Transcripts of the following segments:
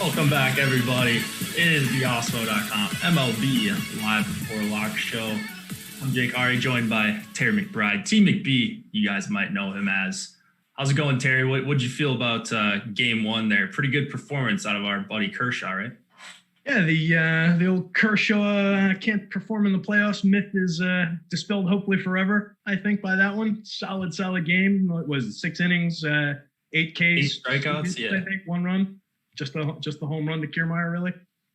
Welcome back, everybody. It is the Awesemo.com MLB Live Before Lock show. I'm Jake Hari, joined by Terry McBride. Team McB, you guys might know him as. How's it going, Terry? What'd you feel about game one there? Pretty good performance out of our buddy Kershaw, right? Yeah, the old Kershaw can't perform in the playoffs myth is dispelled hopefully forever, I think, by that one. Solid game. What was it, 6 innings, 8 Ks? 8 strikeouts, yeah. I think, 1 run. Just the home run to Kiermaier, really?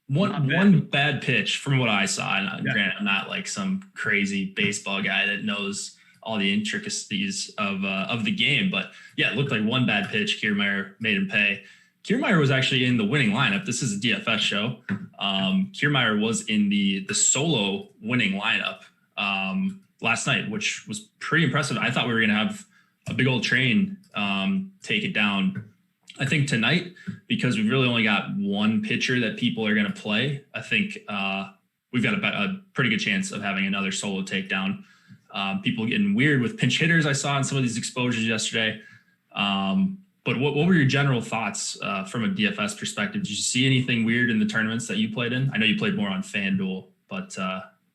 One bad pitch from what I saw. And granted, I'm not like some crazy baseball guy that knows all the intricacies of the game. But, yeah, it looked like one bad pitch. Kiermaier made him pay. Kiermaier was actually in the winning lineup. This is a DFS show. Kiermaier was in the solo winning lineup last night, which was pretty impressive. I thought we were going to have a big old train take it down. I think tonight, because we've really only got one pitcher that people are going to play, I think we've got a pretty good chance of having another solo takedown. People getting weird with pinch hitters I saw in some of these exposures yesterday. But what were your general thoughts from a DFS perspective? Did you see anything weird in the tournaments that you played in? I know you played more on FanDuel, but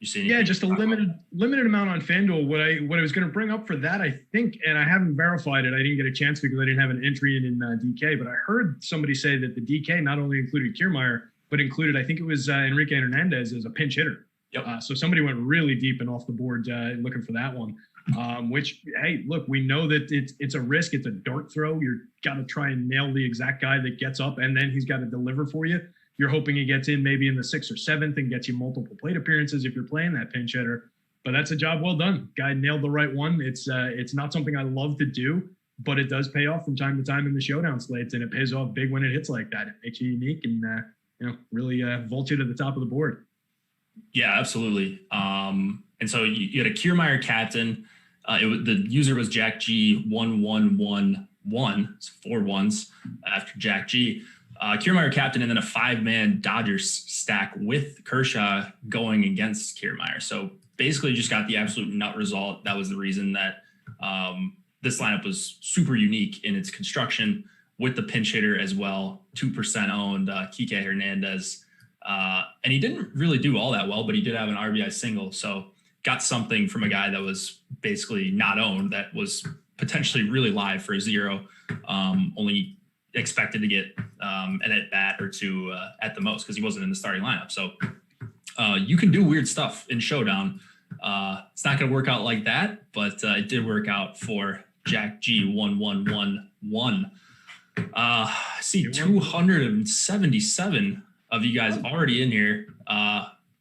you see anything? Yeah, just a limited amount on FanDuel. What I was going to bring up for that, I think, and I haven't verified it. I didn't get a chance because I didn't have an entry in DK, but I heard somebody say that the DK not only included Kiermaier, but included, I think it was Enrique Hernandez as a pinch hitter. Yep. So somebody went really deep and off the board looking for that one. Which, hey, look, we know that it's a risk. It's a dart throw. You're got to try and nail the exact guy that gets up, and then he's got to deliver for you. You're hoping he gets in maybe in the 6th or 7th and gets you multiple plate appearances if you're playing that pinch hitter. But that's a job well done. Guy nailed the right one. It's not something I love to do, but it does pay off from time to time in the showdown slates, and it pays off big when it hits like that. It makes you unique and really vaults you to the top of the board. Yeah, absolutely. And so you had a Kiermaier captain. The user was Jack G1111, so 4 ones after Jack G. Kiermaier captain, and then a 5-man Dodgers stack with Kershaw going against Kiermaier. So basically just got the absolute nut result. That was the reason that this lineup was super unique in its construction with the pinch hitter as well. 2% owned Kike Hernandez. And he didn't really do all that well, but he did have an RBI single. So got something from a guy that was basically not owned, that was potentially really live for a 0, only expected to get an at-bat or 2 at the most because he wasn't in the starting lineup. So you can do weird stuff in Showdown. It's not going to work out like that, but it did work out for Jack G1111. I see 277 of you guys already in here.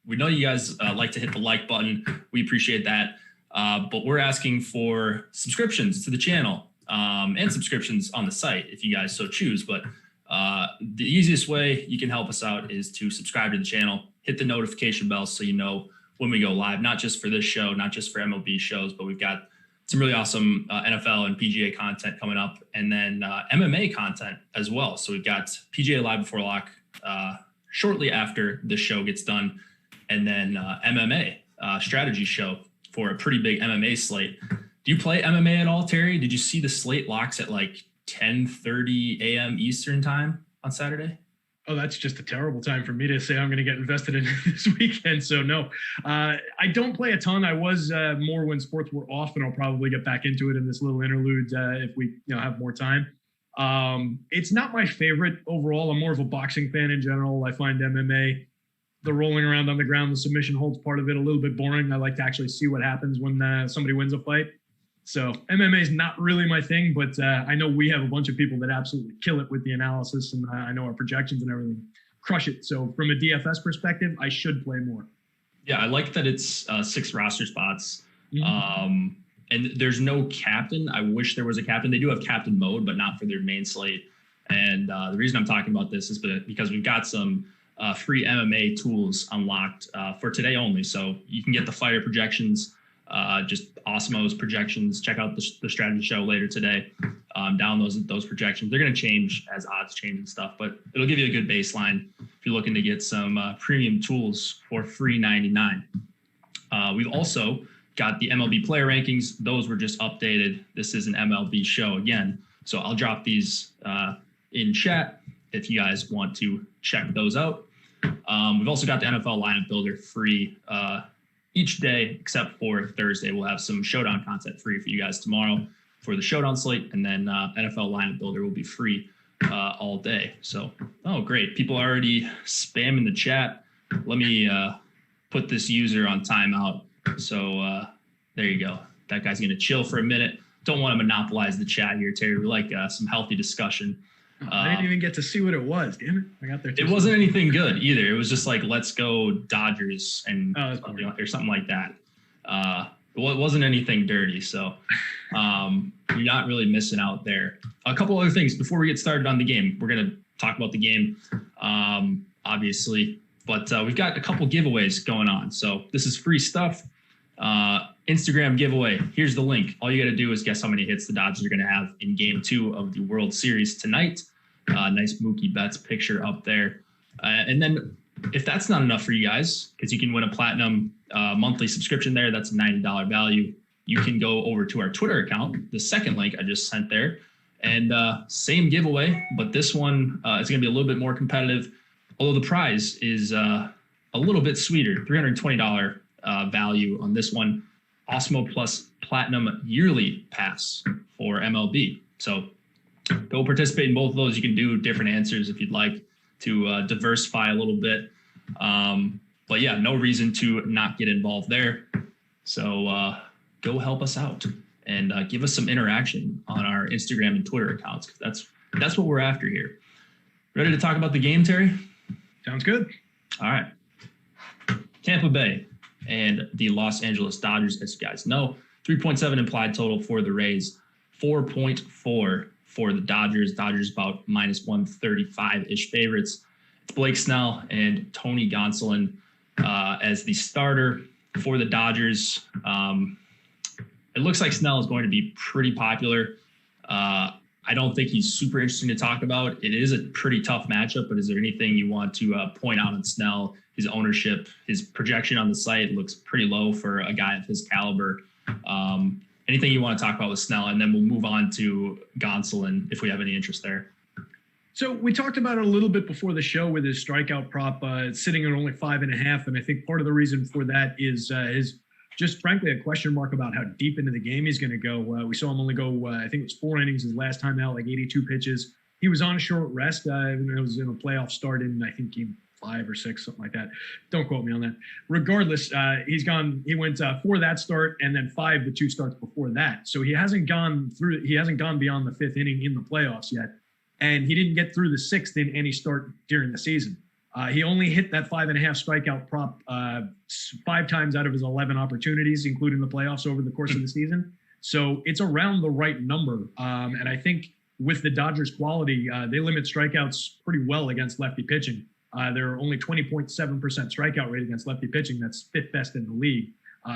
We know you guys like to hit the like button. We appreciate that. But we're asking for subscriptions to the channel and subscriptions on the site if you guys so choose. But the easiest way you can help us out is to subscribe to the channel, hit the notification bell so you know when we go live, not just for this show, not just for MLB shows, but we've got some really awesome NFL and PGA content coming up, and then MMA content as well. So we've got PGA Live Before Lock shortly after this show gets done, and then MMA strategy show for a pretty big MMA slate. Do you play MMA at all, Terry? Did you see the slate locks at like 10:30 a.m. Eastern time on Saturday? Oh, that's just a terrible time for me to say I'm going to get invested in this weekend. So no, I don't play a ton. I was more when sports were off, and I'll probably get back into it in this little interlude if we have more time. It's not my favorite overall. I'm more of a boxing fan in general. I find MMA, the rolling around on the ground, the submission holds part of it, a little bit boring. I like to actually see what happens when somebody wins a fight. So MMA is not really my thing, but I know we have a bunch of people that absolutely kill it with the analysis, and I know our projections and everything crush it. So from a DFS perspective, I should play more. Yeah, I like that it's 6 roster spots. Mm-hmm. And there's no captain. I wish there was a captain. They do have captain mode, but not for their main slate. And the reason I'm talking about this is because we've got some free MMA tools unlocked for today only. So you can get the fighter projections, just Awesemo's projections. Check out the strategy show later today. Down those projections. They're going to change as odds change and stuff, but it'll give you a good baseline if you're looking to get some premium tools for free $99. We've also got the MLB player rankings. Those were just updated. This is an MLB show again. So I'll drop these in chat. if you guys want to check those out. We've also got the NFL lineup builder free each day except for Thursday. We'll have some showdown content free for you guys tomorrow for the showdown slate, and then NFL lineup builder will be free all day. So, oh, great. People are already spamming the chat. Let me put this user on timeout. So there you go. That guy's going to chill for a minute. Don't want to monopolize the chat here, Terry. We like some healthy discussion. I didn't even get to see what it was. Damn it. I got there. It wasn't anything good either. It was just like, let's go Dodgers and or something like that. It wasn't anything dirty. So you're not really missing out there. A couple other things before we get started on the game. We're going to talk about the game, obviously, but we've got a couple giveaways going on. So this is free stuff. Instagram giveaway. Here's the link. All you got to do is guess how many hits the Dodgers are going to have in Game 2 of the World Series tonight. Nice Mookie Betts picture up there. And then if that's not enough for you guys, because you can win a platinum monthly subscription there, that's a $90 value. You can go over to our Twitter account, the second link I just sent there, and same giveaway, but this one is going to be a little bit more competitive, although the prize is a little bit sweeter, $320 value on this one. Awesemo Plus Platinum Yearly Pass for MLB. So go participate in both of those. You can do different answers if you'd like to diversify a little bit. But yeah, no reason to not get involved there. So go help us out and give us some interaction on our Instagram and Twitter accounts. That's what we're after here. Ready to talk about the game, Terry? Sounds good. All right. Tampa Bay and the Los Angeles Dodgers, as you guys know, 3.7 implied total for the Rays, 4.4 for the Dodgers. Dodgers about minus 135-ish favorites. It's Blake Snell and Tony Gonsolin as the starter for the Dodgers. It looks like Snell is going to be pretty popular. I don't think he's super interesting to talk about. It is a pretty tough matchup, but is there anything you want to point out on Snell? His ownership, his projection on the site looks pretty low for a guy of his caliber. Anything you want to talk about with Snell, and then we'll move on to Gonsolin if we have any interest there. So we talked about it a little bit before the show with his strikeout prop sitting at only 5.5. And I think part of the reason for that is just frankly a question mark about how deep into the game he's going to go. We saw him only go, I think it was 4 innings his last time out, like 82 pitches. He was on a short rest. It was in a playoff start in, I think, Game 5 or 6, something like that. Don't quote me on that. Regardless, he went 4 that start and then 5 the 2 starts before that. So he hasn't gone beyond the 5th inning in the playoffs yet. And he didn't get through the 6th in any start during the season. He only hit that 5.5 strikeout prop 5 times out of his 11 opportunities, including the playoffs over the course of the season. So it's around the right number. And I think with the Dodgers' quality, they limit strikeouts pretty well against lefty pitching. They're only 20.7% strikeout rate against lefty pitching. That's 5th best in the league.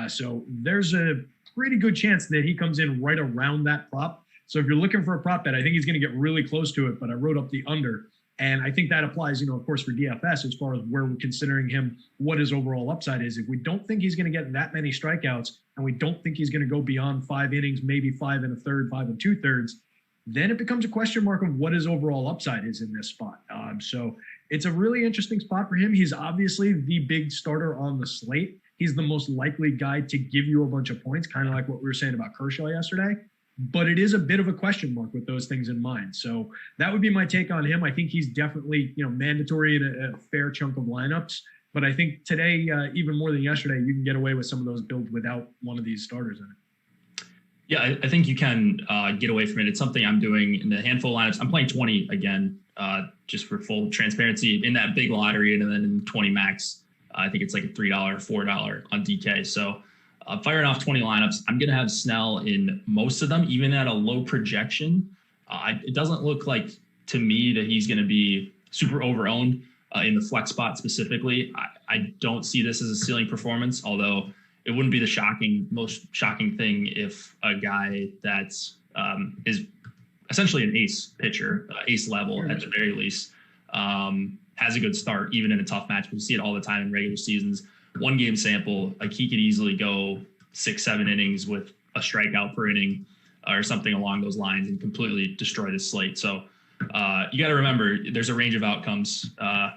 So there's a pretty good chance that he comes in right around that prop. So if you're looking for a prop bet, I think he's going to get really close to it, but I wrote up the under. And I think that applies, of course, for DFS as far as where we're considering him, what his overall upside is. If we don't think he's going to get that many strikeouts and we don't think he's going to go beyond 5 innings, maybe 5 1/3, 5 2/3, then it becomes a question mark of what his overall upside is in this spot. So it's a really interesting spot for him. He's obviously the big starter on the slate. He's the most likely guy to give you a bunch of points, kind of like what we were saying about Kershaw yesterday. But it is a bit of a question mark with those things in mind. So that would be my take on him. I think he's definitely, mandatory in a fair chunk of lineups. But I think today, even more than yesterday, you can get away with some of those builds without one of these starters in it. Yeah, I think you can get away from it. It's something I'm doing in the handful of lineups. I'm playing 20 again, just for full transparency in that big lottery, and then in 20 max. I think it's like a $3, $4 on DK. So firing off 20 lineups, I'm going to have Snell in most of them, even at a low projection. It doesn't look like to me that he's going to be super over-owned in the flex spot specifically. I don't see this as a ceiling performance, although it wouldn't be the most shocking thing if a guy that's is essentially an ace pitcher, ace level at the very least, has a good start, even in a tough match. We see it all the time in regular seasons. 1 game sample, like he could easily go 6-7 innings with a strikeout per inning or something along those lines and completely destroy the slate. So You got to remember, there's a range of outcomes.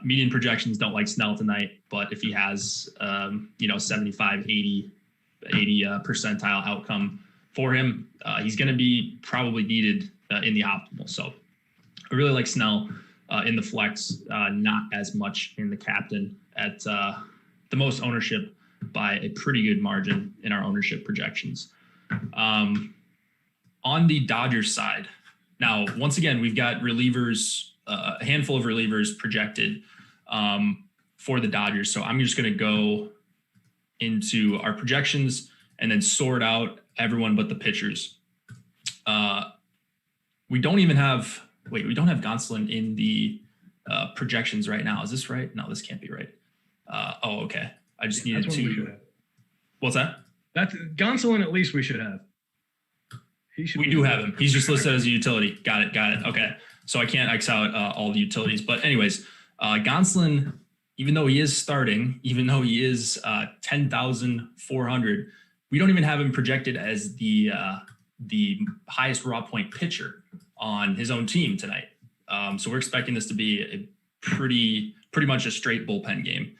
Median projections don't like Snell tonight, but if he has, 75, 80 percentile outcome for him, he's going to be probably needed in the optimal. So I really like Snell in the flex, not as much in the captain at the most ownership by a pretty good margin in our ownership projections. On the Dodgers side, now, once again, we've got relievers, a handful of relievers projected for the Dodgers. So I'm just going to go into our projections and then sort out everyone but the pitchers. We don't have Gonsolin in the projections right now. Is this right? No, this can't be right. Okay. I just needed to. What's that? That's Gonsolin. At least we should have. We do have him. He's just listed as a utility. Got it. Okay. So I can't X out all the utilities. But anyways, Gonsolin, even though he is starting, even though he is 10,400, we don't even have him projected as the highest raw point pitcher on his own team tonight. So we're expecting this to be a pretty much a straight bullpen game.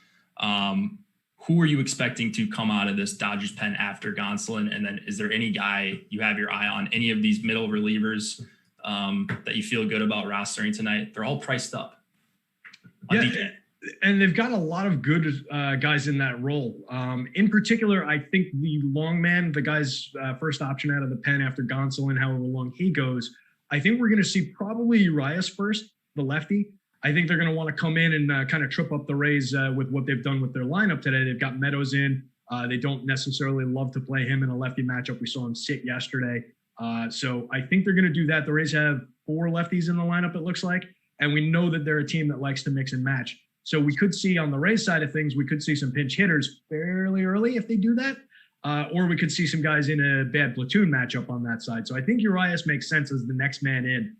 Who are you expecting to come out of this Dodgers pen after Gonsolin? And then is there any guy you have your eye on, any of these middle relievers that you feel good about rostering tonight? They're all priced up. Yeah, and they've got a lot of good guys in that role. In particular, I think the long man, the guy's first option out of the pen after Gonsolin, however long he goes, I think we're going to see probably Urias first, the lefty. I think they're going to want to come in and kind of trip up the Rays with what they've done with their lineup today. They've got Meadows in. They don't necessarily love to play him in a lefty matchup. We saw him sit yesterday. So I think they're going to do that. The Rays have 4 lefties in the lineup, it looks like. And we know that they're a team that likes to mix and match. So we could see on the Rays side of things, we could see some pinch hitters fairly early if they do that. Or we could see some guys in a bad platoon matchup on that side. So I think Urias makes sense as the next man in.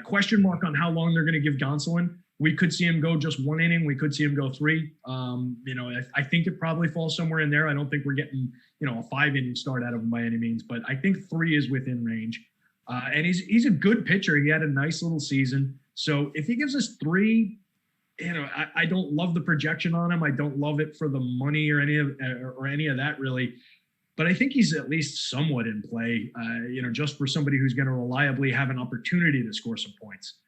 Question mark on how long they're going to give Gonsolin. We could see him go just 1 inning. We could see him go 3. I think it probably falls somewhere in there. I don't think we're getting, a 5-inning start out of him by any means, but I think 3 is within range. And he's a good pitcher. He had a nice little season. So if he gives us 3, I don't love the projection on him. I don't love it for the money or any of that really. But I think he's at least somewhat in play, just for somebody who's going to reliably have an opportunity to score some points.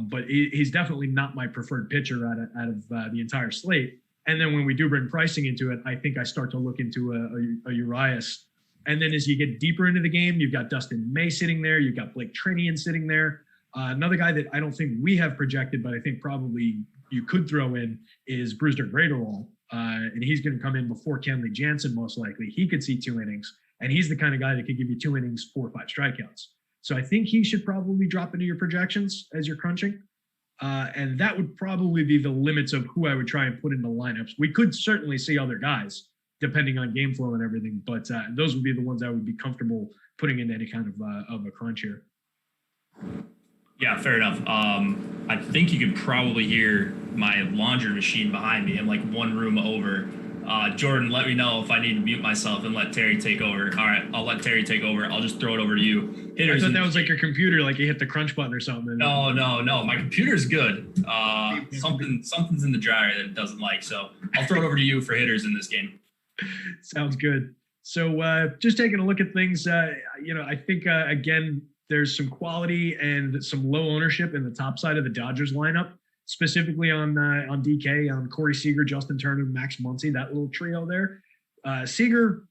But he's definitely not my preferred pitcher out of the entire slate. And then when we do bring pricing into it, I think I start to look into a Urias. And then as you get deeper into the game, you've got Dustin May sitting there. You've got Blake Trinian sitting there. Another guy that I don't think we have projected, but I think probably you could throw in is Brusdar Graterol. And he's going to come in before Kenley Jansen, most likely. He could see 2 innings, and he's the kind of guy that could give you 2 innings, 4 or 5 strikeouts. So I think he should probably drop into your projections as you're crunching. And that would probably be the limits of who I would try and put into lineups. We could certainly see other guys, depending on game flow and everything, but those would be the ones I would be comfortable putting in any kind of a crunch here. Yeah, fair enough. I think you could probably hear my laundry machine behind me. I'm like 1 room over. Jordan, let me know if I need to mute myself and let Terry take over. All right, I'll let Terry take over. I'll just throw it over to you. Hitters. I thought that was like your computer, like you hit the crunch button or something. No. My computer's good. Something's in the dryer that it doesn't like. So I'll throw it over to you for hitters in this game. Sounds good. So just taking a look at things, I think, again, there's some quality and some low ownership in the top side of the Dodgers lineup, specifically on DK, on Corey Seager, Justin Turner, Max Muncy, that little trio there. Seager,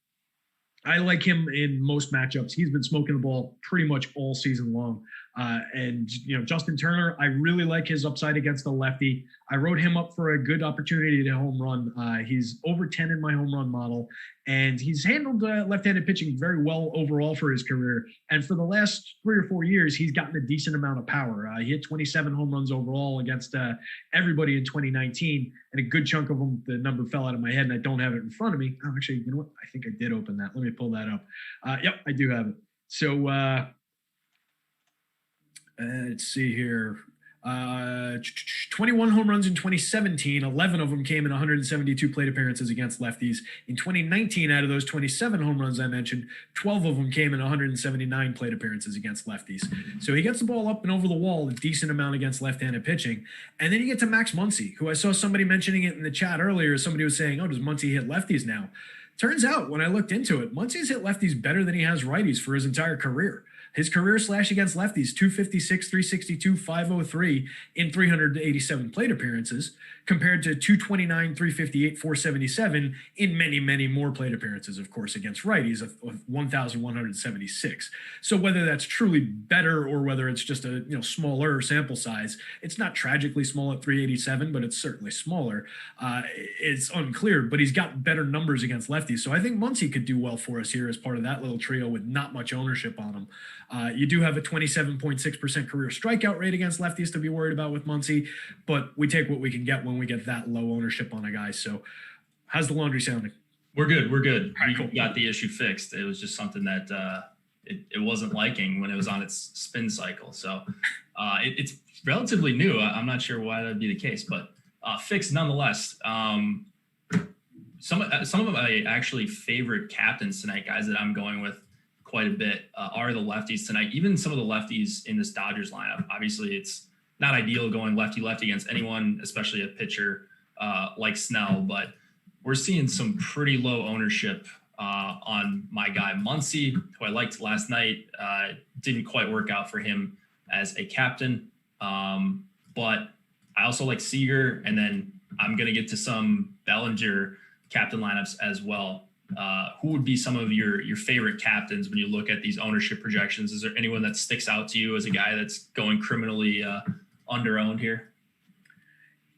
I like him in most matchups. He's been smoking the ball pretty much all season long. And Justin Turner, I really like his upside against the lefty. I wrote him up for a good opportunity to home run. He's over 10 in my home run model, and he's handled left-handed pitching very well overall for his career. And for the last 3 or 4 years, he's gotten a decent amount of power. He hit 27 home runs overall against everybody in 2019, and a good chunk of them, the number fell out of my head, and I don't have it in front of me. Oh, actually, you know what? I think I did open that. Let me pull that up. Yep, I do have it. So let's see here. 20 21 home runs in 2017, 11 of them came in 172 plate appearances against lefties. In 2019, out of those 27 home runs I mentioned, 12 of them came in 179 plate appearances against lefties. So he gets the ball up and over the wall a decent amount against left-handed pitching. And then you get to Max Muncy, who I saw somebody mentioning it in the chat earlier. Somebody was saying, oh, does Muncy hit lefties now? Turns out, when I looked into it, Muncy's hit lefties better than he has righties for his entire career. His career slash against lefties, 256, 362, 503 in 387 plate appearances, compared to 229, 358, 477 in many, many more plate appearances, of course, against righties of 1,176. So whether that's truly better or whether it's just a smaller sample size, it's not tragically small at 387, but it's certainly smaller. It's unclear, but he's got better numbers against lefties. So I think Muncy could do well for us here as part of that little trio with not much ownership on him. You do have a 27.6% career strikeout rate against lefties to be worried about with Muncy, but we take what we can get when we get that low ownership on a guy. So how's the laundry sounding? We're good. Right, cool. We got the issue fixed. It was just something that it wasn't liking when it was on its spin cycle. So it's relatively new. I'm not sure why that would be the case, but fixed nonetheless. Some of my actually favorite captains tonight, guys that I'm going with quite a bit, are the lefties tonight. Even some of the lefties in this Dodgers lineup. Obviously, it's not ideal going lefty-lefty against anyone, especially a pitcher like Snell, but we're seeing some pretty low ownership on my guy Muncy, who I liked last night. Didn't quite work out for him as a captain, but I also like Seager, and then I'm going to get to some Bellinger captain lineups as well. Who would be some of your favorite captains when you look at these ownership projections? Is there anyone that sticks out to you as a guy that's going criminally under-owned here?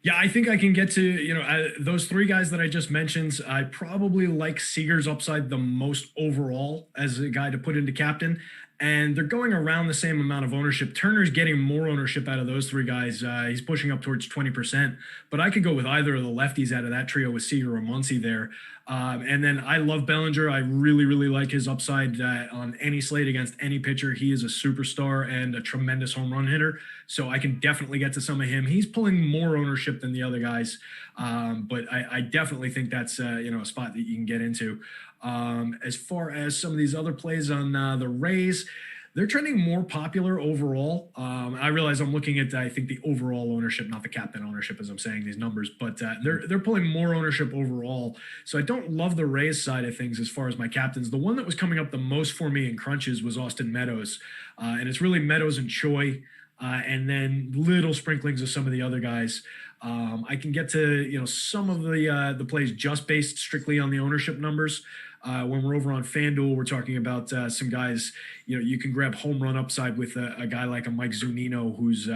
Yeah, I think I can get to, those three guys that I just mentioned. I probably like Seager's upside the most overall as a guy to put into captain. And they're going around the same amount of ownership. Turner's getting more ownership out of those three guys. He's pushing up towards 20%. But I could go with either of the lefties out of that trio with Seager or Muncy there. And then I love Bellinger. I really, really like his upside on any slate against any pitcher. He is a superstar and a tremendous home run hitter. So I can definitely get to some of him. He's pulling more ownership than the other guys. But I definitely think that's a spot that you can get into. As far as some of these other plays on the Rays, they're trending more popular overall. I realize I'm looking at, I think, the overall ownership, not the captain ownership as I'm saying these numbers, but they're pulling more ownership overall. So I don't love the Rays side of things as far as my captains. The one that was coming up the most for me in crunches was Austin Meadows. And it's really Meadows and Choi, and then little sprinklings of some of the other guys. I can get to, some of the plays just based strictly on the ownership numbers. When we're over on FanDuel, we're talking about some guys, you can grab home run upside with a guy like a Mike Zunino who's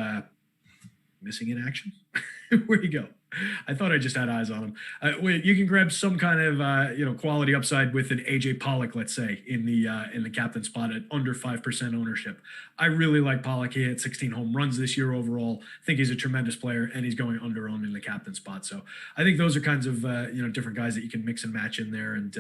missing in action. Where'd he go? I thought I just had eyes on him. You can grab some kind of quality upside with an AJ Pollock, let's say, in the captain spot at under 5% ownership. I really like Pollock. He hit 16 home runs this year overall. I think he's a tremendous player, and he's going under owned in the captain spot. So I think those are kinds of different guys that you can mix and match in there, and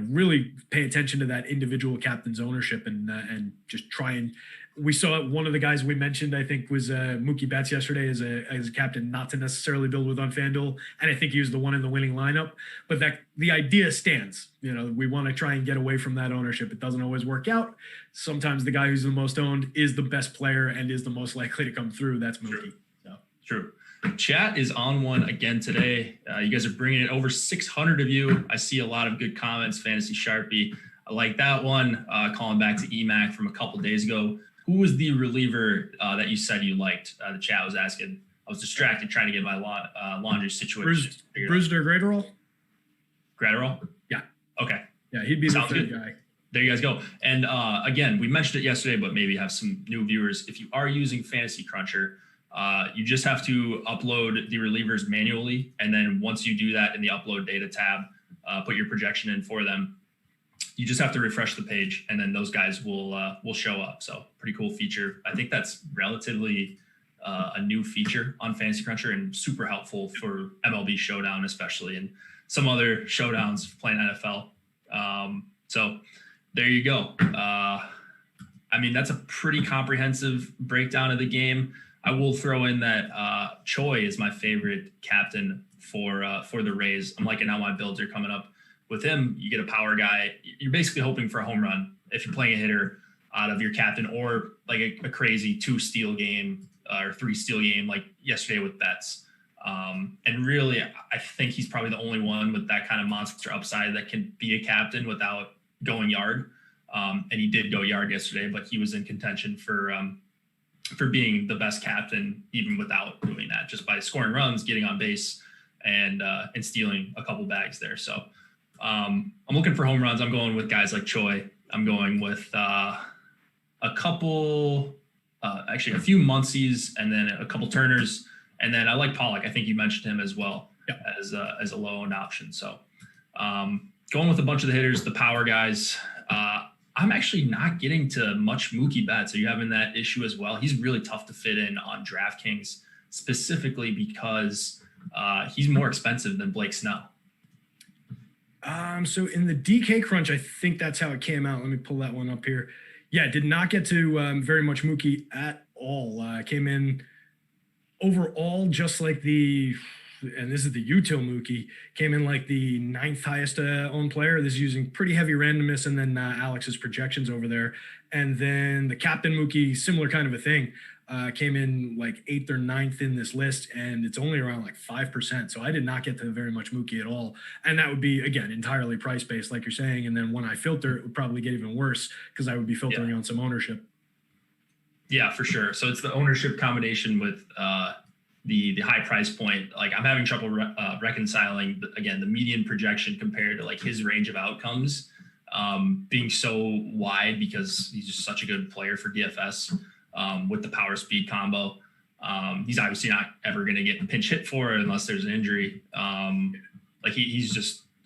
really pay attention to that individual captain's ownership and just try and. We saw one of the guys we mentioned, I think, was Mookie Betts yesterday as a captain, not to necessarily build with on FanDuel, and I think he was the one in the winning lineup. But the idea stands. We want to try and get away from that ownership. It doesn't always work out. Sometimes the guy who's the most owned is the best player and is the most likely to come through. That's Mookie. True. Chat is on one again today. You guys are bringing it over 600 of you. I see a lot of good comments. Fantasy Sharpie, I like that one. Calling back to EMAC from a couple of days ago. Who was the reliever that you said you liked? The chat was asking. I was distracted trying to get my laundry situation. Brusdar Graterol? Graterol? Yeah. Okay. Yeah, he'd be the third guy. There you guys go. And again, we mentioned it yesterday, but maybe have some new viewers. If you are using Fantasy Cruncher, you just have to upload the relievers manually. And then once you do that in the upload data tab, put your projection in for them. You just have to refresh the page, and then those guys will show up. So pretty cool feature. I think that's relatively a new feature on Fantasy Cruncher and super helpful for MLB Showdown, especially, and some other showdowns playing NFL. So there you go. That's a pretty comprehensive breakdown of the game. I will throw in that Choi is my favorite captain for the Rays. I'm liking how my builds are coming up with him. You get a power guy. You're basically hoping for a home run if you're playing a hitter out of your captain, or like a crazy 2 steal game or 3 steal game like yesterday with Betts. And really, I think he's probably the only one with that kind of monster upside that can be a captain without going yard. And he did go yard yesterday, but he was in contention for being the best captain even without doing that, just by scoring runs, getting on base, and stealing a couple bags there. So I'm looking for home runs. I'm going with guys like Choi. I'm going with a few Muncys, and then a couple Turners. And then I like Pollock. I think you mentioned him as well. Yep. as a low-owned option. So going with a bunch of the hitters, the power guys. I'm actually not getting to much Mookie Betts. Are you having that issue as well? He's really tough to fit in on DraftKings, specifically because he's more expensive than Blake Snell. So in the DK crunch, I think that's how it came out. Let me pull that one up here. Yeah, did not get to very much Mookie at all. Came in overall just like and this is the util Mookie, came in like the 9th highest owned player. This is using pretty heavy randomness, and then Alex's projections over there. And then the captain Mookie, similar kind of a thing, came in like 8th or 9th in this list, and it's only around like 5%. So I did not get to very much Mookie at all. And that would be, again, entirely price-based, like you're saying. And then when I filter, it would probably get even worse because I would be filtering on some ownership. Yeah, for sure. So it's the ownership combination with the high price point. Like, I'm having trouble reconciling, again, the median projection compared to like his range of outcomes being so wide, because he's just such a good player for DFS with the power speed combo. He's obviously not ever going to get pinch hit for it unless there's an injury. Like he's a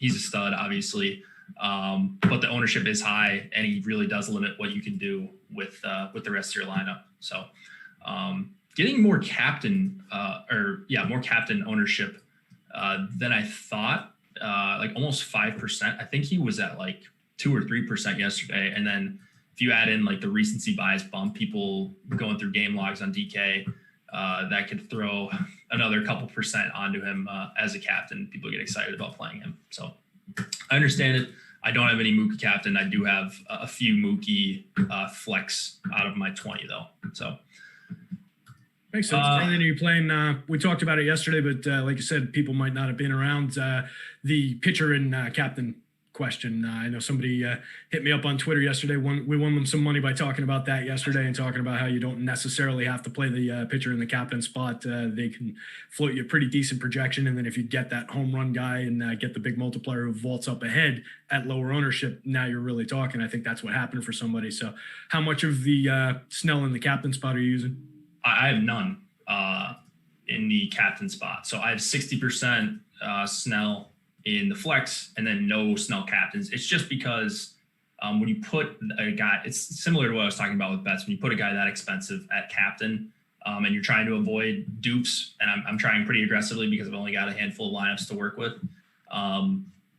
stud, obviously. But the ownership is high, and he really does limit what you can do with the rest of your lineup. So getting more captain ownership than I thought, like almost 5%. I think he was at like 2 or 3% yesterday. And then if you add in like the recency bias bump, people going through game logs on DK, that could throw another couple percent onto him as a captain. People get excited about playing him. So I understand it. I don't have any Mookie captain. I do have a few Mookie flex out of my 20 though. So makes sense. Brandon, are you playing? We talked about it yesterday, but like you said, people might not have been around. The pitcher and captain question. I know somebody hit me up on Twitter yesterday. We won them some money by talking about that yesterday, and talking about how you don't necessarily have to play the pitcher in the captain spot. They can float you a pretty decent projection, and then if you get that home run guy and get the big multiplier who vaults up ahead at lower ownership, now you're really talking. I think that's what happened for somebody. So how much of the Snell in the captain spot are you using? I have none in the captain spot. So I have 60% Snell in the flex, and then no Snell captains. It's just because when you put a guy, it's similar to what I was talking about with bets. When you put a guy that expensive at captain, and you're trying to avoid dupes, and I'm trying pretty aggressively because I've only got a handful of lineups to work with,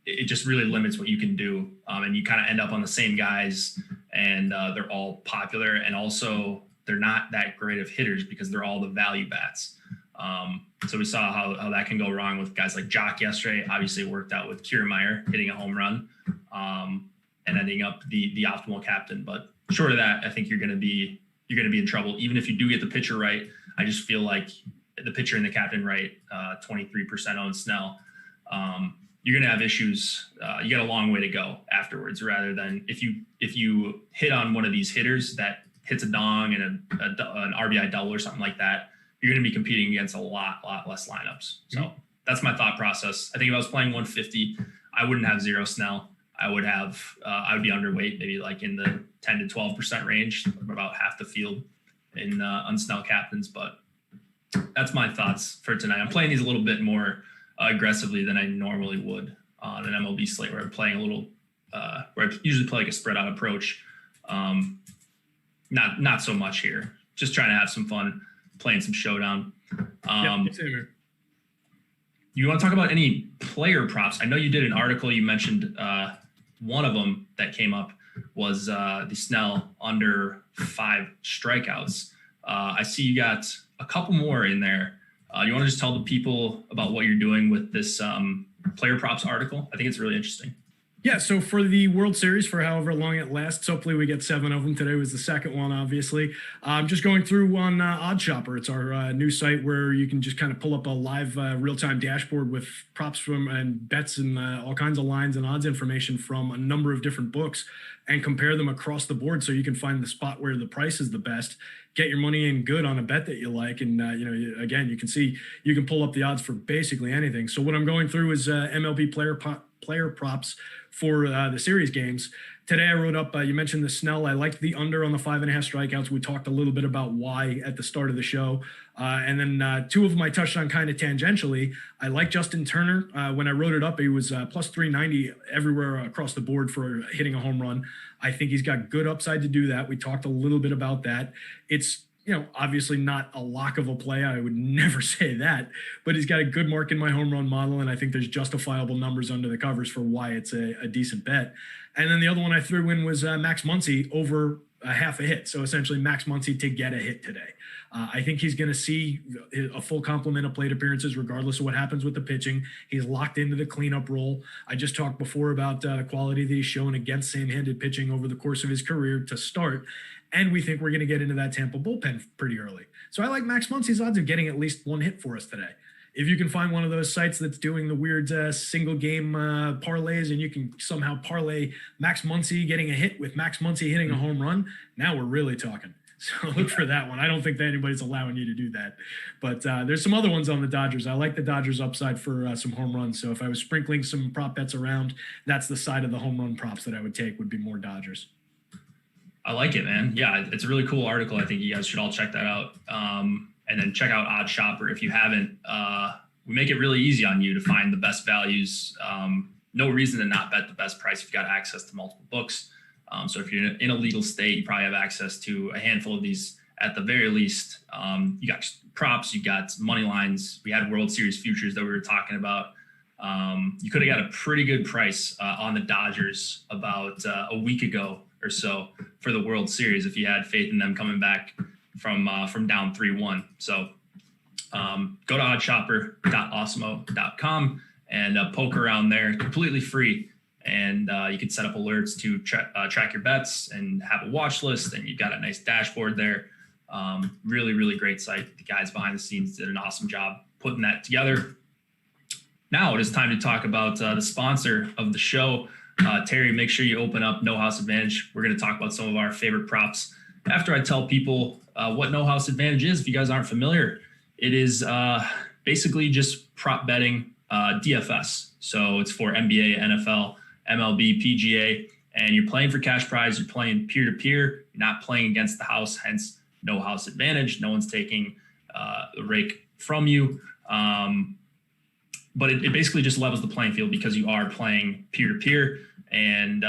it just really limits what you can do. And you kind of end up on the same guys, and they're all popular, and also they're not that great of hitters because they're all the value bats. So we saw how that can go wrong with guys like Jock yesterday. Obviously it worked out with Kiermaier hitting a home run and ending up the optimal captain. But short of that, I think you're going to be in trouble. Even if you do get the pitcher right, I just feel like the pitcher and the captain right, 23% on Snell, you're going to have issues. You got a long way to go afterwards, rather than if you hit on one of these hitters that hits a dong and an RBI double or something like that, you're going to be competing against a lot less lineups. So that's my thought process. I think if I was playing 150, I wouldn't have 0 Snell. I would be underweight, maybe like in the 10 to 12% range, about half the field in unsnell captains. But that's my thoughts for tonight. I'm playing these a little bit more aggressively than I normally would on an MLB slate, where I'm playing a little, where I usually play like a spread out approach. Not so much here. Just trying to have some fun playing some showdown. Same here. You want to talk about any player props? I know you did an article. You mentioned one of them that came up was the Snell under 5 strikeouts. I see you got a couple more in there. You want to just tell the people about what you're doing with this player props article? I think it's really interesting. Yeah, so for the World Series, for however long it lasts, hopefully we get 7 of them. Today was the second one, obviously. Just going through on OddsShopper. It's our new site where you can just kind of pull up a live real-time dashboard with props from and bets and all kinds of lines and odds information from a number of different books and compare them across the board so you can find the spot where the price is the best, get your money in good on a bet that you like. And, again, you can see you can pull up the odds for basically anything. So what I'm going through is MLB player props for the series games. Today I wrote up, you mentioned the Snell. I liked the under on the 5.5 strikeouts. We talked a little bit about why at the start of the show. And then 2 of them I touched on kind of tangentially. I like Justin Turner. When I wrote it up, he was plus 390 everywhere across the board for hitting a home run. I think he's got good upside to do that. We talked a little bit about that. It's, obviously not a lock of a play. I would never say that, but he's got a good mark in my home run model. And I think there's justifiable numbers under the covers for why it's a decent bet. And then the other one I threw in was Max Muncy over a half a hit. So essentially Max Muncy to get a hit today. I think he's going to see a full complement of plate appearances regardless of what happens with the pitching. He's locked into the cleanup role. I just talked before about the quality that he's shown against same-handed pitching over the course of his career to start. And we think we're going to get into that Tampa bullpen pretty early. So I like Max Muncy's odds of getting at least one hit for us today. If you can find one of those sites that's doing the weird single game parlays and you can somehow parlay Max Muncy getting a hit with Max Muncy hitting a home run, now we're really talking. So look for that one. I don't think that anybody's allowing you to do that. But there's some other ones on the Dodgers. I like the Dodgers upside for some home runs. So if I was sprinkling some prop bets around, that's the side of the home run props that I would take would be more Dodgers. I like it, man. Yeah, it's a really cool article. I think you guys should all check that out. And then check out OddsShopper if you haven't. We make it really easy on you to find the best values. No reason to not bet the best price if you've got access to multiple books. So if you're in a legal state, you probably have access to a handful of these at the very least. You got props, you got money lines. We had World Series futures that we were talking about. You could have got a pretty good price on the Dodgers about a week ago or so for the World Series if you had faith in them coming back from down 3-1. So go to oddshopper.awesemo.com and poke around there completely free. And you can set up alerts to track your bets and have a watch list. And you've got a nice dashboard there. Really, really great site. The guys behind the scenes did an awesome job putting that together. Now it is time to talk about the sponsor of the show. Terry, make sure you open up No House Advantage. We're going to talk about some of our favorite props. After I tell people what No House Advantage is, if you guys aren't familiar, it is basically just prop betting DFS. So it's for NBA, NFL, MLB, PGA, and you're playing for cash prize. You're playing peer-to-peer. You're not playing against the house, hence No House Advantage. No one's taking the rake from you. But it basically just levels the playing field because you are playing peer-to-peer. And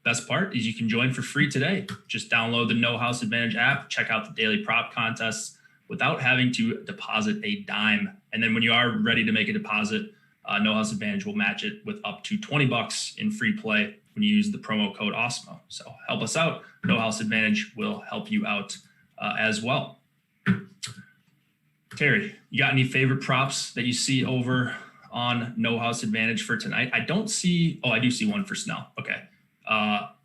best part is you can join for free today. Just download the No House Advantage app, check out the daily prop contests without having to deposit a dime. And then when you are ready to make a deposit, No House Advantage will match it with up to $20 in free play when you use the promo code Awesemo. So help us out. No House Advantage will help you out as well. Terry, you got any favorite props that you see over on No House Advantage for tonight? I don't see. Oh, I do see one for Snell. Okay.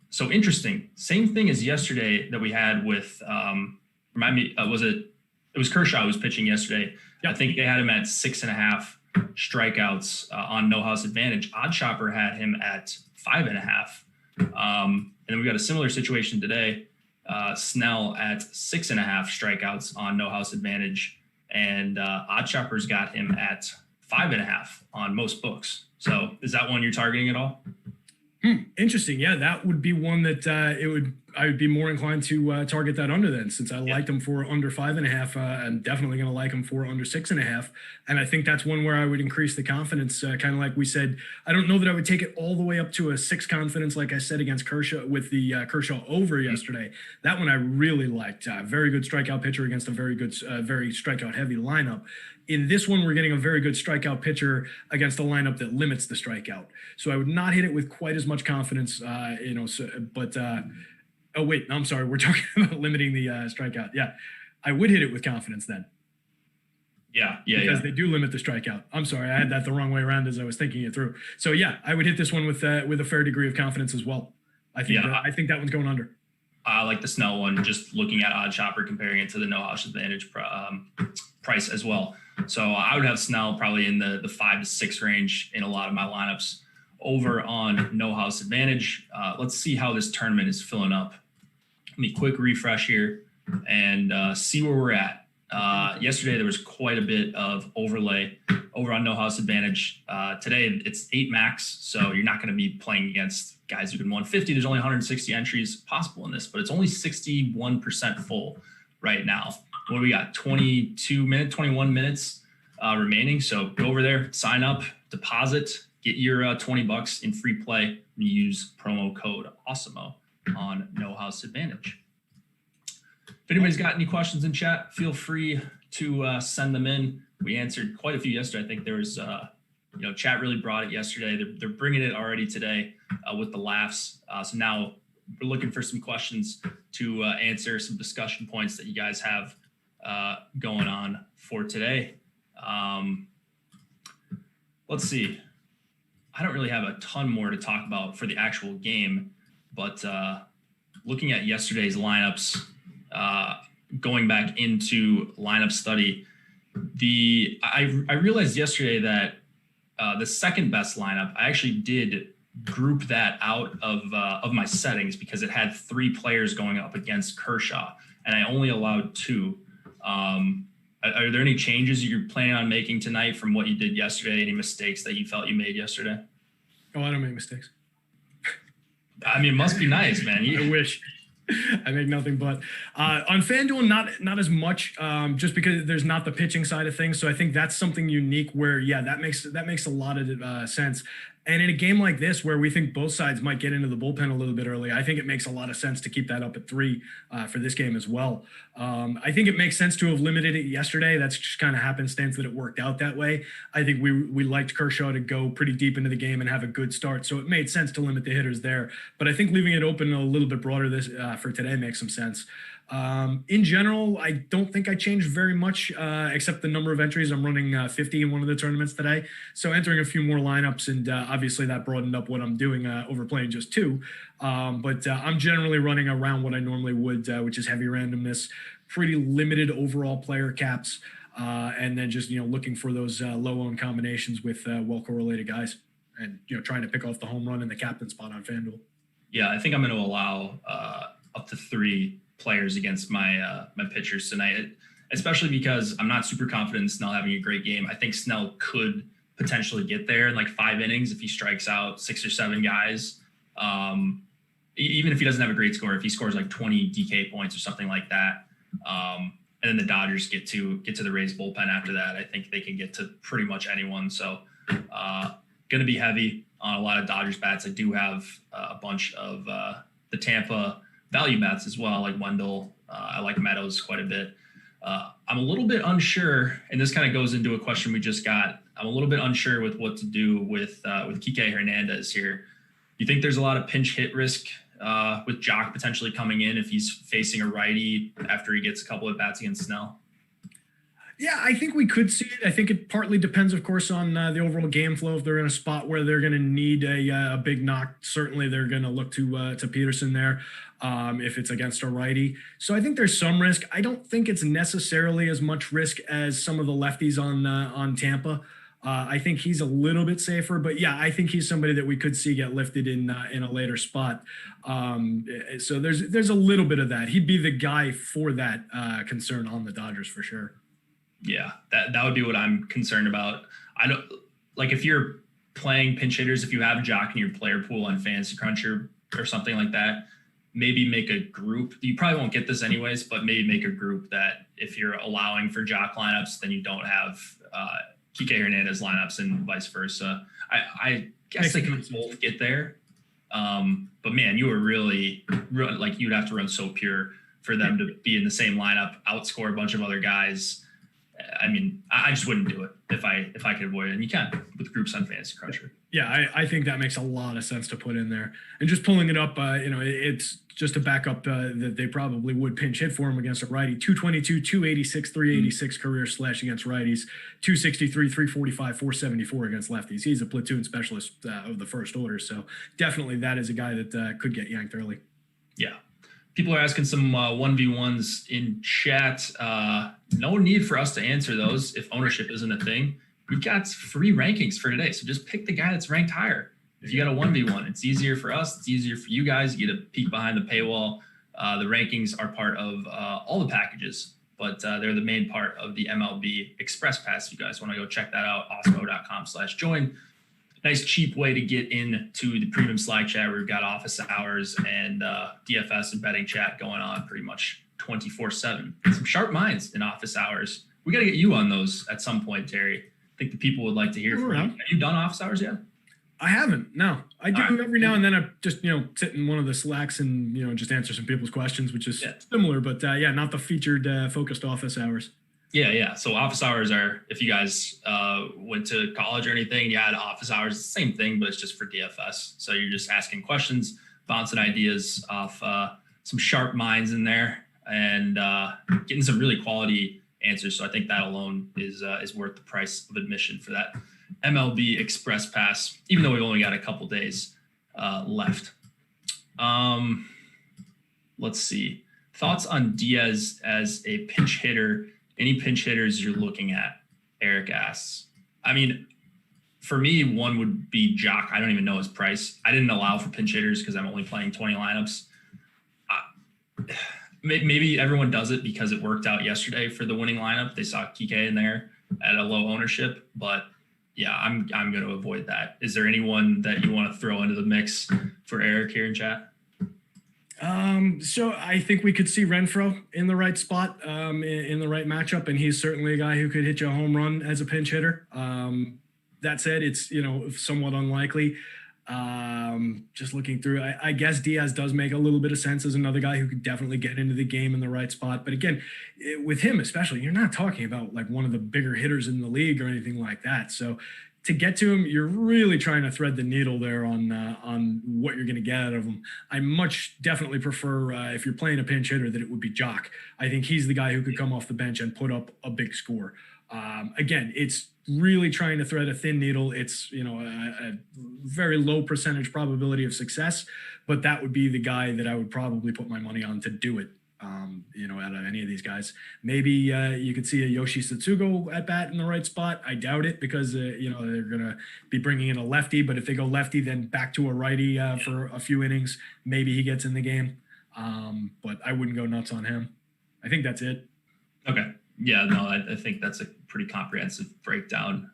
So interesting. Same thing as yesterday that we had with, remind me, it was Kershaw who was pitching yesterday. Yep. I think they had him at 6.5 strikeouts on No House Advantage. OddsShopper had him at 5.5. And then we got a similar situation today. Snell at 6.5 strikeouts on No House Advantage. And OddsShopper's got him at 5.5 on most books. So is that one you're targeting at all? Interesting. Yeah, that would be one that I would be more inclined to target that under then, since I liked him for under 5.5. I'm definitely going to like him for under 6.5. And I think that's one where I would increase the confidence, kind of like we said. I don't know that I would take it all the way up to a 6 confidence, like I said, against Kershaw with the Kershaw over yesterday. That one I really liked. Very good strikeout pitcher against a very good, very strikeout heavy lineup. In this one, we're getting a very good strikeout pitcher against a lineup that limits the strikeout. So I would not hit it with quite as much confidence, oh, wait, no, I'm sorry. We're talking about limiting the strikeout. Yeah. I would hit it with confidence then. Because they do limit the strikeout. I'm sorry, I had that the wrong way around as I was thinking it through. So yeah, I would hit this one with a fair degree of confidence as well. I think that one's going under. I like the Snell one, just looking at Odd Chopper, comparing it to the no house advantage price as well. So I would have Snell probably in the 5 to 6 range in a lot of my lineups over on no house advantage. Let's see how this tournament is filling up. Let me quick refresh here and see where we're at. Yesterday, there was quite a bit of overlay over on no house advantage. Today, it's 8 max, so you're not going to be playing against guys who can 150. There's only 160 entries possible in this, but it's only 61% full right now. What do we got? 21 minutes remaining. So go over there, sign up, deposit, get your $20 in free play, and use promo code Awesemo on no house advantage. If anybody's got any questions in chat, feel free to send them in. We answered quite a few yesterday. I think there was, chat really brought it yesterday. They're bringing it already today with the laughs. So now we're looking for some questions to answer, some discussion points that you guys have going on for today. Let's see. I don't really have a ton more to talk about for the actual game, but looking at yesterday's lineups, going back into lineup study, I realized yesterday that the second best lineup, I actually did group that out of my settings because it had 3 players going up against Kershaw, and I only allowed 2. Are there any changes you're planning on making tonight from what you did yesterday? Any mistakes that you felt you made yesterday? Oh, I don't make mistakes. I mean, it must be nice, man. I wish. I make nothing but on FanDuel, not as much, just because there's not the pitching side of things. So I think that's something unique where, that makes a lot of sense. And in a game like this, where we think both sides might get into the bullpen a little bit early, I think it makes a lot of sense to keep that up at 3 for this game as well. I think it makes sense to have limited it yesterday. That's just kind of happenstance that it worked out that way. I think we liked Kershaw to go pretty deep into the game and have a good start, so it made sense to limit the hitters there. But I think leaving it open a little bit broader this for today makes some sense. In general, I don't think I changed very much, except the number of entries. I'm running 50 in one of the tournaments today, so entering a few more lineups, and obviously that broadened up what I'm doing over playing just 2. But I'm generally running around what I normally would, which is heavy randomness, pretty limited overall player caps, and then just looking for those low-owned combinations with well-correlated guys, and trying to pick off the home run and the captain spot on FanDuel. Yeah, I think I'm going to allow up to 3 players against my my pitchers tonight, especially because I'm not super confident in Snell having a great game. I think Snell could potentially get there in like 5 innings if he strikes out 6 or 7 guys. Even if he doesn't have a great score, if he scores like 20 DK points or something like that, and then the Dodgers get to the Rays bullpen after that, I think they can get to pretty much anyone. So going to be heavy on a lot of Dodgers bats. I do have a bunch of the Tampa value bats as well, like Wendell. I like Meadows quite a bit. I'm a little bit unsure, and this kind of goes into a question we just got. I'm a little bit unsure with what to do with Kike Hernandez here. You think there's a lot of pinch hit risk with Jock potentially coming in if he's facing a righty after he gets a couple of bats against Snell? Yeah, I think we could see it. I think it partly depends, of course, on the overall game flow. If they're in a spot where they're going to need a big knock, certainly they're going to look to Peterson there if it's against a righty. So I think there's some risk. I don't think it's necessarily as much risk as some of the lefties on Tampa. I think he's a little bit safer, but yeah, I think he's somebody that we could see get lifted in a later spot. So there's a little bit of that. He'd be the guy for that concern on the Dodgers for sure. Yeah, that would be what I'm concerned about. I don't like if you're playing pinch hitters, if you have Jock in your player pool on Fantasy Cruncher or something like that, maybe make a group. You probably won't get this anyways, but maybe make a group that if you're allowing for Jock lineups, then you don't have Kike Hernandez lineups and vice versa. I guess they can both get there. But man, you were really like you'd have to run so pure for them to be in the same lineup, outscore a bunch of other guys. I mean, I just wouldn't do it if I could avoid it. And you can with groups on Fantasy Cruncher. Yeah, I think that makes a lot of sense to put in there. And just pulling it up, it's just to back up that they probably would pinch hit for him against a righty. 222, 286, 386 career slash against righties, 263, 345, 474 against lefties. He's a platoon specialist of the first order. So definitely that is a guy that could get yanked early. Yeah. People are asking some 1v1s in chat. No need for us to answer those if ownership isn't a thing. We've got free rankings for today, so just pick the guy that's ranked higher. If you got a 1v1, it's easier for us. It's easier for you guys. You get a peek behind the paywall. The rankings are part of all the packages, but they're the main part of the MLB Express Pass. If you guys want to go check that out, awesemo.com/join. Nice cheap way to get into the premium Slack chat where we've got office hours and DFS and betting chat going on pretty much 24/7. Some sharp minds in office hours. We got to get you on those at some point, Terry. I think the people would like to hear from you. Have you done office hours yet? I haven't. No, I do every now and then. I just sit in one of the Slacks and just answer some people's questions, which is similar, but not the featured focused office hours. Yeah. So office hours are, if you guys went to college or anything, you had office hours, it's the same thing, but it's just for DFS. So you're just asking questions, bouncing ideas off some sharp minds in there, and getting some really quality answers. So I think that alone is worth the price of admission for that MLB Express Pass, even though we've only got a couple days left. Let's see. Thoughts on Diaz as a pinch hitter? Any pinch hitters you're looking at? Eric asks. I mean, for me, one would be Jock. I don't even know his price. I didn't allow for pinch hitters because I'm only playing 20 lineups. Maybe everyone does it because it worked out yesterday for the winning lineup. They saw Kike in there at a low ownership, but yeah, I'm going to avoid that. Is there anyone that you want to throw into the mix for Eric here in chat? So I think we could see Renfroe in the right spot, in the right matchup, and he's certainly a guy who could hit you a home run as a pinch hitter. That said, it's, somewhat unlikely. Just looking through, I guess Diaz does make a little bit of sense as another guy who could definitely get into the game in the right spot. But again, with him especially, you're not talking about like one of the bigger hitters in the league or anything like that. So to get to him, you're really trying to thread the needle there on what you're going to get out of him. I definitely prefer if you're playing a pinch hitter that it would be Jock. I think he's the guy who could come off the bench and put up a big score. Again, it's really trying to thread a thin needle. It's, a very low percentage probability of success, but that would be the guy that I would probably put my money on to do it. Out of any of these guys, maybe you could see a Yoshi Satsugo at bat in the right spot. I doubt it because, they're going to be bringing in a lefty, but if they go lefty, then back to a righty for a few innings, maybe he gets in the game. But I wouldn't go nuts on him. I think that's it. Okay. Yeah, no, I think that's a pretty comprehensive breakdown.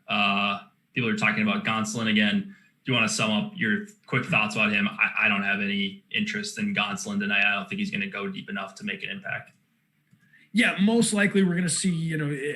People are talking about Gonsolin again. Do you want to sum up your quick thoughts about him? I don't have any interest in Gonsolin tonight. I don't think he's going to go deep enough to make an impact. Yeah, most likely we're going to see,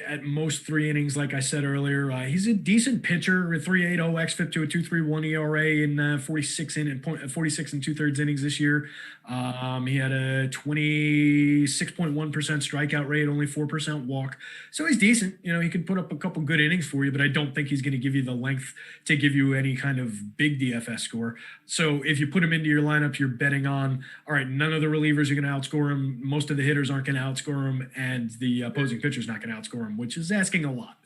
at most 3 innings, like I said earlier. He's a decent pitcher, a 3.80 xFIP to a 2.31 ERA in 46 and 2/3 innings this year. He had a 26.1% strikeout rate, only 4% walk. So he's decent. He could put up a couple good innings for you, but I don't think he's going to give you the length to give you any kind of big DFS score. So if you put him into your lineup, you're betting on, all right, none of the relievers are going to outscore him. Most of the hitters aren't going to outscore him. And the opposing pitcher's not going to outscore him, which is asking a lot.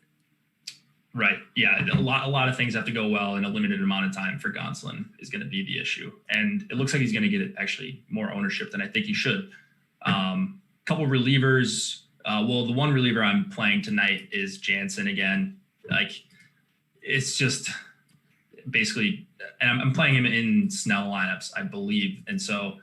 Right. Yeah. A lot of things have to go well in a limited amount of time for Gonsolin is going to be the issue. And it looks like he's going to get actually more ownership than I think he should. Couple relievers. The one reliever I'm playing tonight is Jansen again. Like, it's just basically, and I'm playing him in Snell lineups, I believe. And so,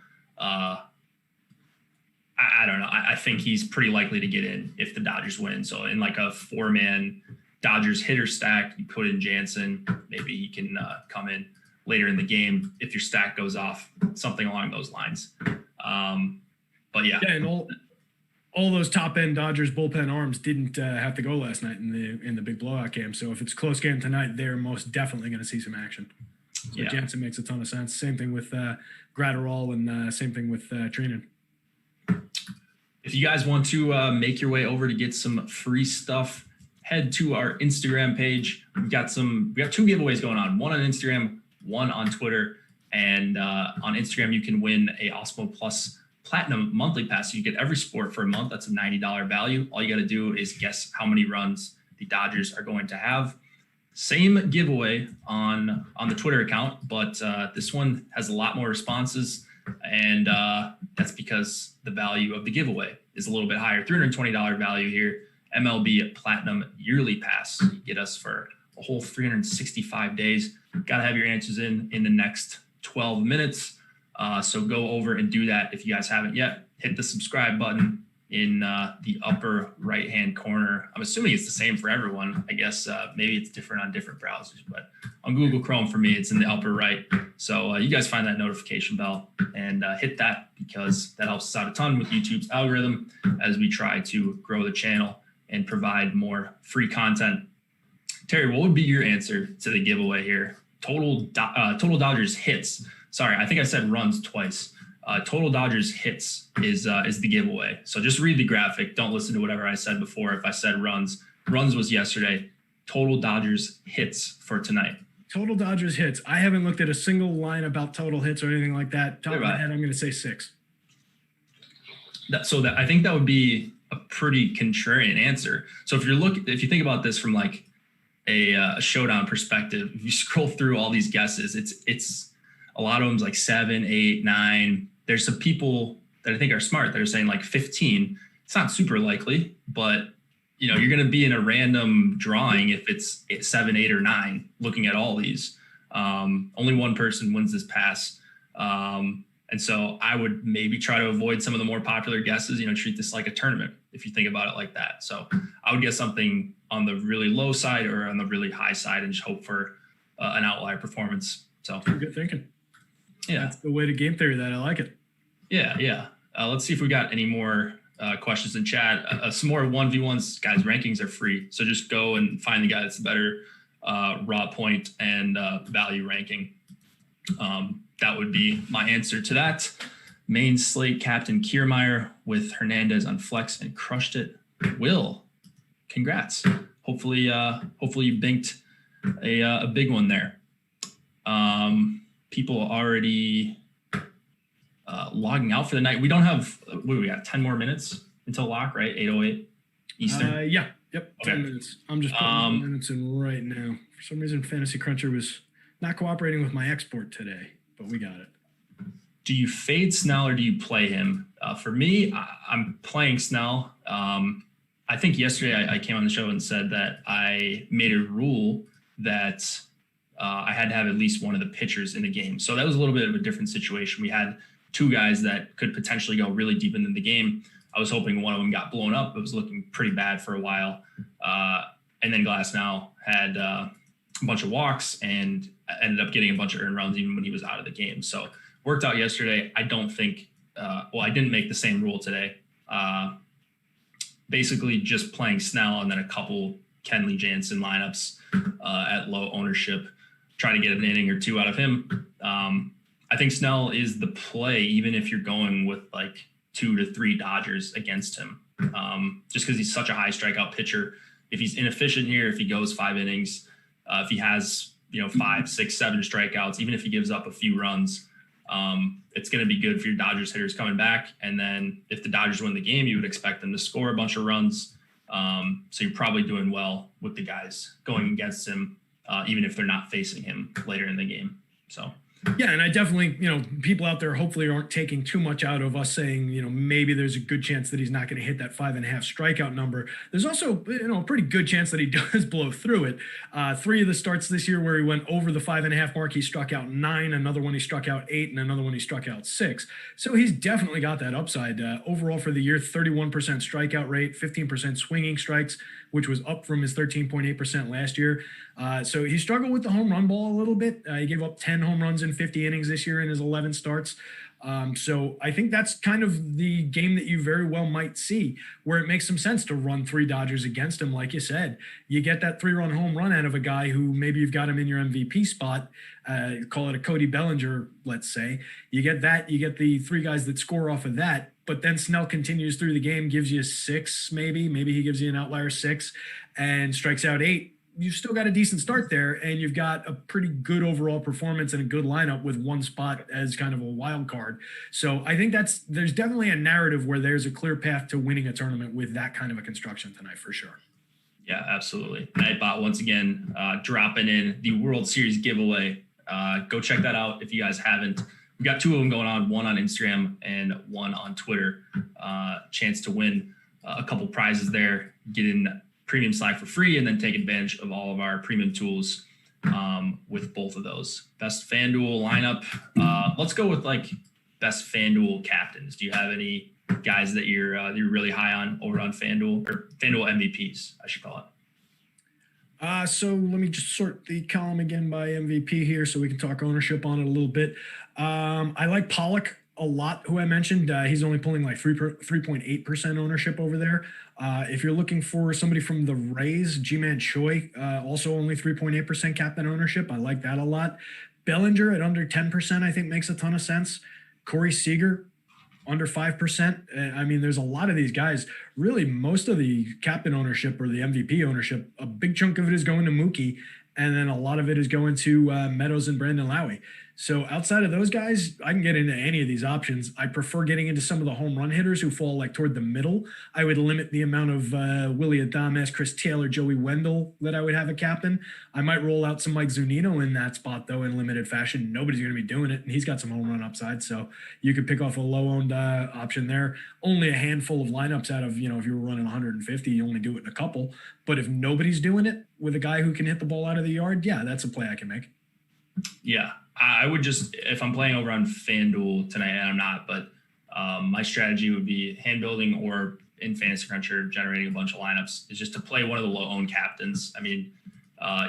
I don't know. I think he's pretty likely to get in if the Dodgers win. So in like a 4-man Dodgers hitter stack, you put in Jansen. Maybe he can come in later in the game if your stack goes off, something along those lines. But yeah. Yeah, and all those top end Dodgers bullpen arms didn't have to go last night in the big blowout game. So if it's a close game tonight, they're most definitely going to see some action. So yeah. Jansen makes a ton of sense. Same thing with Gratterall and same thing with Trinan. If you guys want to make your way over to get some free stuff head to our Instagram page. We got 2 giveaways going on, one on Instagram, one on Twitter. And on Instagram, you can win a Awesemo Plus Platinum monthly pass. So you get every sport for a month. That's a $90 value. All you got to do is guess how many runs the Dodgers are going to have. Same giveaway on the Twitter account, but this one has a lot more responses. And that's because the value of the giveaway is a little bit higher. $320 value here. MLB Platinum Yearly Pass. You get us for a whole 365 days. Got to have your answers in the next 12 minutes. So go over and do that. If you guys haven't yet, hit the subscribe button in the upper right-hand corner. I'm assuming it's the same for everyone. I guess maybe it's different on different browsers, but on Google Chrome for me, it's in the upper right. So you guys find that notification bell and hit that, because that helps us out a ton with YouTube's algorithm as we try to grow the channel and provide more free content. Terry, what would be your answer to the giveaway here? Total Dodgers hits. Sorry, I think I said runs twice. Total Dodgers hits is the giveaway. So just read the graphic. Don't listen to whatever I said before. If I said runs was yesterday. Total Dodgers hits for tonight. Total Dodgers hits. I haven't looked at a single line about total hits or anything like that. Top of my head, I'm going to say 6. I think that would be a pretty contrarian answer. So if you think about this from like a showdown perspective, if you scroll through all these guesses, it's a lot of them's like 7, 8, 9. There's some people that I think are smart that are saying like 15. It's not super likely, but you're going to be in a random drawing if it's 7, 8, or 9. Looking at all these, only one person wins this pass. And so I would maybe try to avoid some of the more popular guesses, treat this like a tournament if you think about it like that. So I would guess something on the really low side or on the really high side and just hope for an outlier performance. So good thinking. Yeah. That's the way to game theory that. I like it. Yeah. Let's see if we got any more questions in chat. Some more 1v1s, guys. Rankings are free. So just go and find the guy that's the better raw point and value ranking. That would be my answer to that. Main slate captain Kiermaier with Hernandez on flex and crushed it. Will, congrats. Hopefully you banked a big one there. People already logging out for the night. We don't have, we got 10 more minutes until lock, right? 8:08 Eastern. Yeah. Yep. Okay. 10 minutes. I'm just putting minutes in right now. For some reason, Fantasy Cruncher was not cooperating with my export today, but we got it. Do you fade Snell or do you play him? For me, I'm playing Snell. I think yesterday I came on the show and said that I made a rule that I had to have at least one of the pitchers in the game. So that was a little bit of a different situation. We had 2 guys that could potentially go really deep into the game. I was hoping one of them got blown up. It was looking pretty bad for a while. And then Glasnow had a bunch of walks and ended up getting a bunch of earned runs even when he was out of the game. So worked out yesterday. I don't think, I didn't make the same rule today. Basically just playing Snell and then a couple Kenley Jansen lineups at low ownership. Try to get an inning or 2 out of him. I think Snell is the play, even if you're going with like 2 to 3 Dodgers against him, just because he's such a high strikeout pitcher. If he's inefficient here, if he goes 5 innings, if he has 5, 6, 7 strikeouts, even if he gives up a few runs, it's going to be good for your Dodgers hitters coming back. And then if the Dodgers win the game, you would expect them to score a bunch of runs. So you're probably doing well with the guys going against him, even if they're not facing him later in the game. So. Yeah, and I definitely, people out there hopefully aren't taking too much out of us saying, maybe there's a good chance that he's not going to hit that 5.5 strikeout number. There's also, a pretty good chance that he does blow through it. 3 of the starts this year where he went over the 5.5 mark, he struck out 9, another one he struck out 8, and another one he struck out 6. So he's definitely got that upside. Overall for the year, 31% strikeout rate, 15% swinging strikes, which was up from his 13.8% last year. So he struggled with the home run ball a little bit. He gave up 10 home runs in 50 innings this year in his 11 starts. So I think that's kind of the game that you very well might see, where it makes some sense to run 3 Dodgers against him. Like you said, you get that 3-run home run out of a guy who maybe you've got him in your MVP spot, call it a Cody Bellinger, let's say. You get that, you get the 3 guys that score off of that, but then Snell continues through the game, gives you 6, maybe he gives you an outlier 6 and strikes out 8. You've still got a decent start there, and you've got a pretty good overall performance and a good lineup with one spot as kind of a wild card. So I think there's definitely a narrative where there's a clear path to winning a tournament with that kind of a construction tonight for sure. Yeah, absolutely. Nightbot once again dropping in the World Series giveaway. Go check that out if you guys haven't. We got 2 of them going on, one on Instagram and one on Twitter. Chance to win a couple prizes there, get in premium Slack for free, and then take advantage of all of our premium tools with both of those. Best FanDuel lineup. Let's go with like best FanDuel captains. Do you have any guys that you're really high on over on FanDuel, or FanDuel MVPs, I should call it? So let me just sort the column again by MVP here so we can talk ownership on it a little bit. I like Pollock a lot, who I mentioned. He's only pulling like 3.8% ownership over there. If you're looking for somebody from the Rays, Ji-Man Choi, also only 3.8% captain ownership. I like that a lot. Bellinger at under 10%, I think makes a ton of sense. Corey Seager, under 5%. I mean, there's a lot of these guys. Really, most of the captain ownership or the MVP ownership, a big chunk of it is going to Mookie, and then a lot of it is going to Meadows and Brandon Lowe. So outside of those guys, I can get into any of these options. I prefer getting into some of the home run hitters who fall like toward the middle. I would limit the amount of Willie Adames, Chris Taylor, Joey Wendell that I would have a captain. I might roll out some Mike Zunino in that spot, though, in limited fashion. Nobody's going to be doing it, and he's got some home run upside. So you could pick off a low-owned option there. Only a handful of lineups out of, if you were running 150, you only do it in a couple. But if nobody's doing it with a guy who can hit the ball out of the yard, yeah, that's a play I can make. Yeah, I would just, if I'm playing over on FanDuel tonight, and I'm not, but my strategy would be hand building or in Fantasy Cruncher generating a bunch of lineups is just to play one of the low-owned captains. I mean,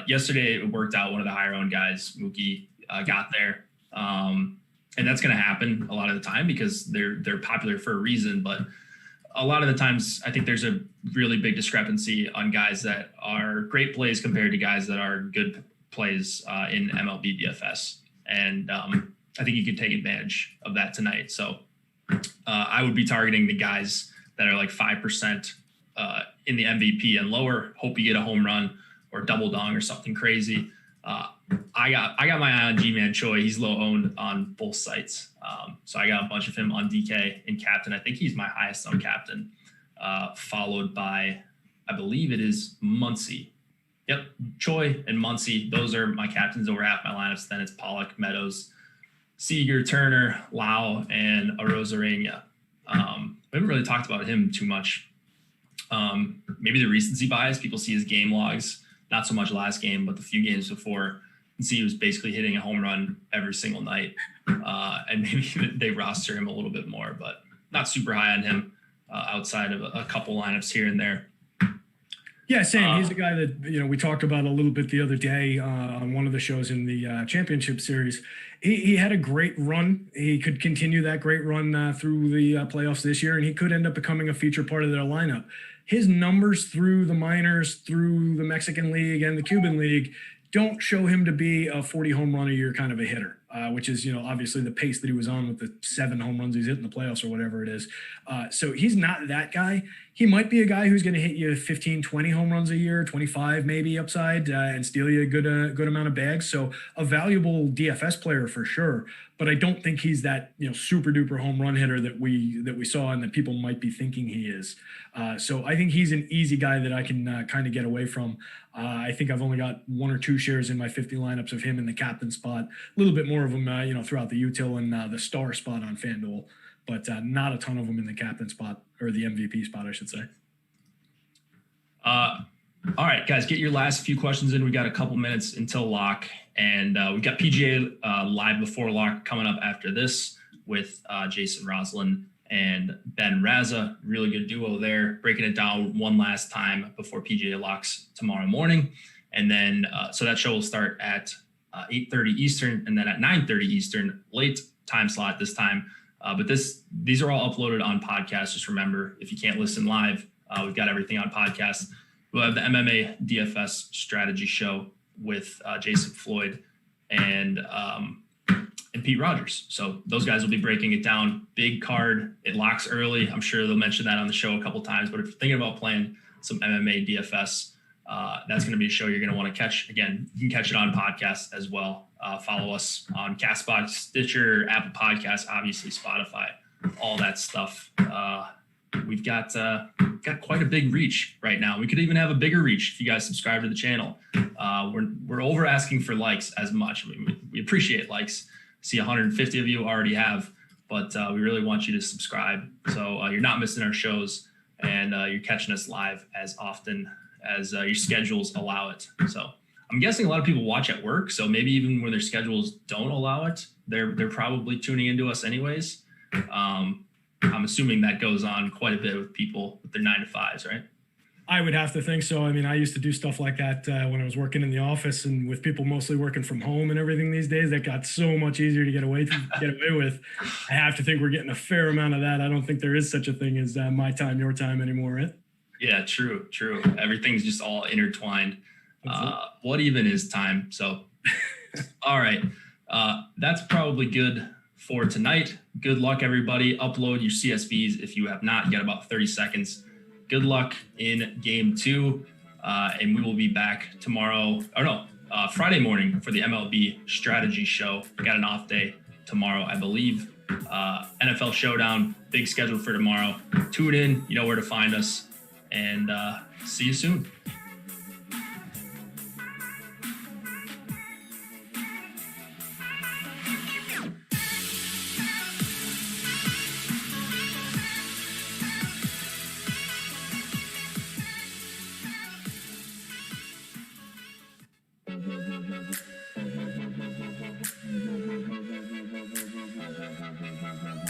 yesterday it worked out. One of the higher-owned guys, Mookie, got there. And that's going to happen a lot of the time because they're popular for a reason. But a lot of the times I think there's a really big discrepancy on guys that are great plays compared to guys that are good plays in MLB DFS. And I think you can take advantage of that tonight. So I would be targeting the guys that are like 5% in the MVP and lower. Hope you get a home run or double dong or something crazy. I got my eye on Ji-Man Choi. He's low owned on both sites. So I got a bunch of him on DK and captain. I think he's my highest on captain, followed by, I believe it is Muncy. Yep, Choi and Muncy. Those are my captains over half my lineups. Then it's Pollock, Meadows, Seager, Turner, Lau, and Arozarena. We haven't really talked about him too much. Maybe the recency bias. People see his game logs, not so much last game, but the few games before. And see he was basically hitting a home run every single night. And maybe they roster him a little bit more, but not super high on him outside of a couple lineups here and there. Yeah, Sam, he's a guy that, we talked about a little bit the other day on one of the shows in the championship series. He had a great run. He could continue that great run through the playoffs this year, and he could end up becoming a feature part of their lineup. His numbers through the minors, through the Mexican League and the Cuban League don't show him to be a 40 home run a year kind of a hitter, which is, obviously the pace that he was on with the 7 home runs he's hit in the playoffs or whatever it is. So he's not that guy. He might be a guy who's going to hit you 15, 20 home runs a year, 25 maybe upside, and steal you a good amount of bags. So a valuable DFS player for sure. But I don't think he's that super duper home run hitter that we saw and that people might be thinking he is. So I think he's an easy guy that I can kind of get away from. I think I've only got 1 or 2 shares in my 50 lineups of him in the captain spot. A little bit more of them, throughout the util and the star spot on FanDuel, but not a ton of them in the captain spot or the MVP spot, I should say. All right, guys, get your last few questions in. We got a couple minutes until lock, and we got PGA live before lock coming up after this with Jason Roslin and Ben Raza. Really good duo there, breaking it down one last time before PGA locks tomorrow morning. And then, so that show will start at 8:30 Eastern, and then at 9:30 Eastern, late time slot this time, But these are all uploaded on podcasts. Just remember, if you can't listen live, we've got everything on podcast. We'll have the MMA DFS strategy show with Jason Floyd and Pete Rogers. So those guys will be breaking it down. Big card. It locks early. I'm sure they'll mention that on the show a couple times. But if you're thinking about playing some MMA DFS, that's going to be a show you're going to want to catch. Again, you can catch it on podcast as well. Follow us on Castbox, Stitcher, Apple Podcasts, obviously Spotify, all that stuff. We've got quite a big reach right now. We could even have a bigger reach if you guys subscribe to the channel. We're over asking for likes as much. I mean, we appreciate likes. See 150 of you already have, but we really want you to subscribe so you're not missing our shows and you're catching us live as often as your schedules allow it. So I'm guessing a lot of people watch at work, so maybe even when their schedules don't allow it, they're probably tuning into us anyways. I'm assuming that goes on quite a bit with people with their 9-to-5s, right? I would have to think so. I mean, I used to do stuff like that when I was working in the office, and with people mostly working from home and everything these days, that got so much easier to get away with. I have to think we're getting a fair amount of that. I don't think there is such a thing as my time, your time anymore, right? Yeah, true. Everything's just all intertwined. What even is time? So, all right. That's probably good for tonight. Good luck, everybody. Upload your CSVs if you have not. You got about 30 seconds. Good luck in game 2. And we will be back tomorrow. Friday morning for the MLB strategy show. We got an off day tomorrow, I believe. NFL Showdown, big schedule for tomorrow. Tune in. You know where to find us. And see you soon.